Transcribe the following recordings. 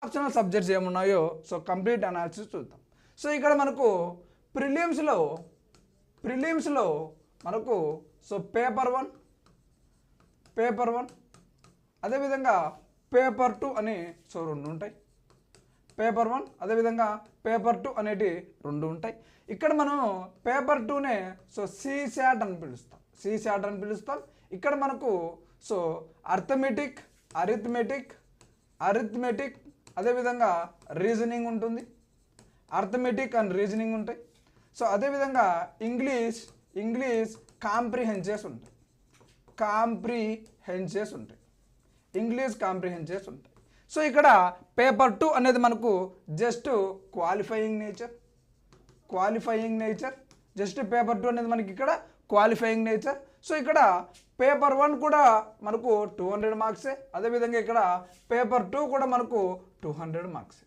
Optional subjects ఏమున్నాయో so complete analysis చూద్దాం. So ఇక్కడ మనకు ప్రిలిమ్స్లో మనకు సో పేపర్ 1 అదేవిధంగా పేపర్ 2 అని సో 2 ఉంటాయి. పేపర్ 1 అదేవిధంగా పేపర్ 2 అనేటి 2 ఉంటాయి. ఇక్కడ మనం పేపర్ 2నే సో సిశాట్ అని పిలుస్తాం. ఇక్కడ మనకు సో అర్థమెటిక్ అదేవిధంగా రీజనింగ్ ఉంటుంది. అర్థమెటిక్ అండ్ రీజనింగ్ ఉంటాయి. సో అదేవిధంగా ఇంగ్లీష్ కాంప్రిహెన్సెస్ ఉంటాయి. ఇంగ్లీష్ కాంప్రిహెన్సెస్ ఉంటాయి. సో ఇక్కడ పేపర్ 2 అనేది మనకు just qualifying nature. Just paper 2 అనేది మనకి ఇక్కడ క్వాలిఫైయింగ్ నేచర్. సో ఇక్కడ పేపర్ 1 కూడా మనకు 200 మార్క్సే. అదేవిధంగా ఇక్కడ పేపర్ 2 కూడా మనకు 200 మార్క్సే.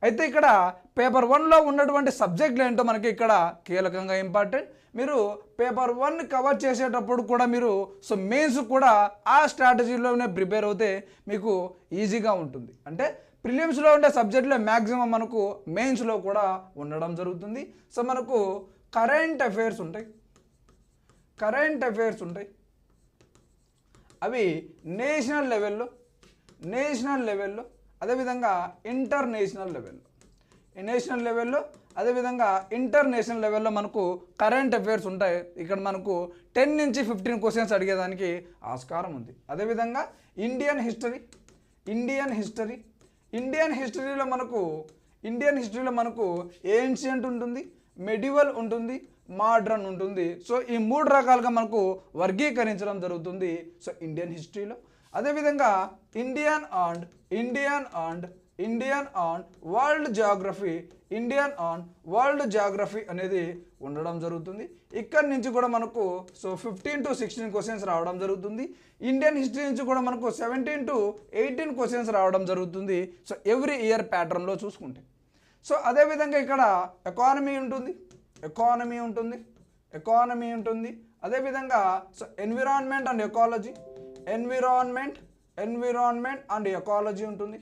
అయితే ఇక్కడ పేపర్ 1లో ఉన్నటువంటి సబ్జెక్టులు ఏంటో మనకి ఇక్కడ కీలకంగా ఇంపార్టెంట్. మీరు పేపర్ 1 కవర్ చేసేటప్పుడు కూడా మీరు సో మెయిన్స్ కూడా ఆ స్ట్రాటజీలోనే ప్రిపేర్ అవుతే మీకు ఈజీగా ఉంటుంది. అంటే ప్రిలిమ్స్లో ఉండే సబ్జెక్టులో మ్యాక్సిమం మనకు మెయిన్స్లో కూడా ఉండడం జరుగుతుంది. సో మనకు కరెంట్ అఫైర్స్ ఉంటాయి. అవి నేషనల్ లెవెల్లో అదేవిధంగా ఇంటర్నేషనల్ లెవెల్లో మనకు కరెంట్ అఫైర్స్ ఉంటాయి. ఇక్కడ మనకు 10 నుంచి 15 క్వశ్చన్స్ అడిగేదానికి ఆస్కారం ఉంది. అదేవిధంగా ఇండియన్ హిస్టరీలో మనకు ఏన్షియంట్ ఉంటుంది, మెడివల్ ఉంటుంది, మోడ్రన్ ఉంటుంది. సో ఈ 3 రకాలుగా మనకు వర్గీకరించడం జరుగుతుంది సో ఇండియన్ హిస్టరీలో. అదేవిధంగా ఇండియన్ ఆన్ వరల్డ్ జాగ్రఫీ అనేది ఉండడం జరుగుతుంది. ఇక్కడి నుంచి కూడా మనకు సో 15 to 16 క్వశ్చన్స్ రావడం జరుగుతుంది. ఇండియన్ హిస్టరీ నుంచి కూడా మనకు 17 to 18 క్వశ్చన్స్ రావడం జరుగుతుంది సో ఎవ్రీ ఇయర్ ప్యాటర్న్లో చూసుకుంటే. సో అదేవిధంగా ఇక్కడ ఎకానమీ ఉంటుంది. అదేవిధంగా సో ఎన్విరాన్మెంట్ అండ్ ఎకాలజీ ఉంటుంది.